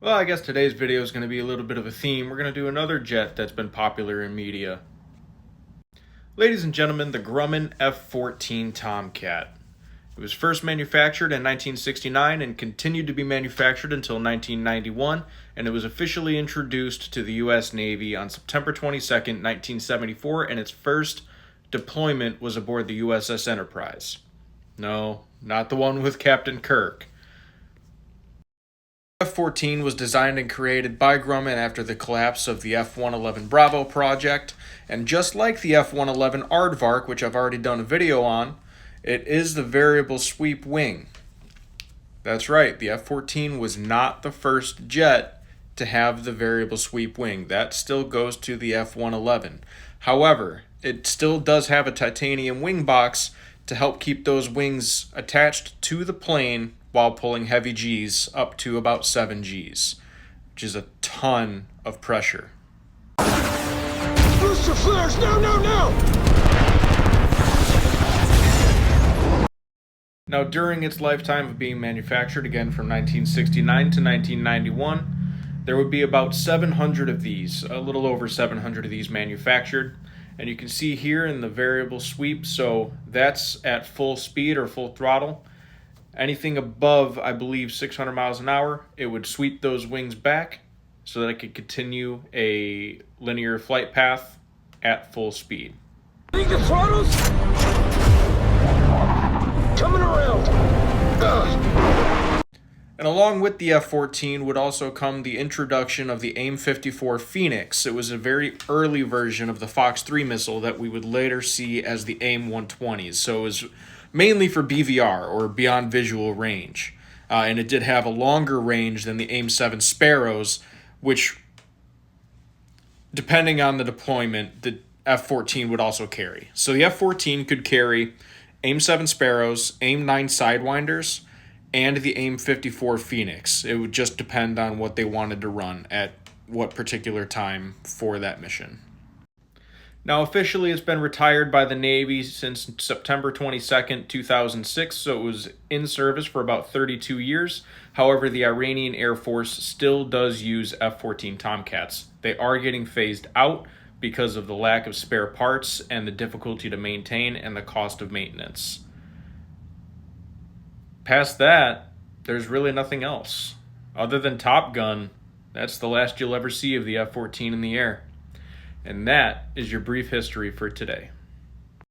Well, I guess today's video is going to be a little bit of a theme. We're going to do another jet that's been popular in media. Ladies and gentlemen, the Grumman F-14 Tomcat. It was first manufactured in 1969 and continued to be manufactured until 1991, and it was officially introduced to the U.S. Navy on September 22, 1974, and its first deployment was aboard the USS Enterprise. No, not the one with Captain Kirk. F-14 was designed and created by Grumman after the collapse of the F-111 Bravo project, and just like the F-111 Aardvark, which I've already done a video on, it is the variable sweep wing. That's right, the F-14 was not the first jet to have the variable sweep wing. That still goes to the F-111. However, it still does have a titanium wing box to help keep those wings attached to the plane while pulling heavy G's up to about 7 G's, which is a ton of pressure. Booster flares! No, no, no! Now, during its lifetime of being manufactured, again from 1969 to 1991, there would be about 700 of these, a little over 700 of these manufactured. And you can see here in the variable sweep, so that's at full speed or full throttle. Anything above, I believe, 600 miles an hour, it would sweep those wings back so that it could continue a linear flight path at full speed. Think the throttles? Coming around. Ugh. And along with the F-14 would also come the introduction of the AIM-54 Phoenix. It was a very early version of the Fox 3 missile that we would later see as the AIM-120s. So it was mainly for BVR, or beyond visual range. And it did have a longer range than the AIM-7 Sparrows, which, depending on the deployment, the F-14 would also carry. So the F-14 could carry AIM-7 Sparrows, AIM-9 Sidewinders, and the AIM-54 Phoenix. It would just depend on what they wanted to run at what particular time for that mission. Now, officially, it's been retired by the Navy since September 22nd, 2006, so it was in service for about 32 years. However, the Iranian Air Force still does use F-14 Tomcats. They are getting phased out because of the lack of spare parts and the difficulty to maintain and the cost of maintenance. Past that, there's really nothing else. Other than Top Gun, that's the last you'll ever see of the F-14 in the air. And that is your brief history for today.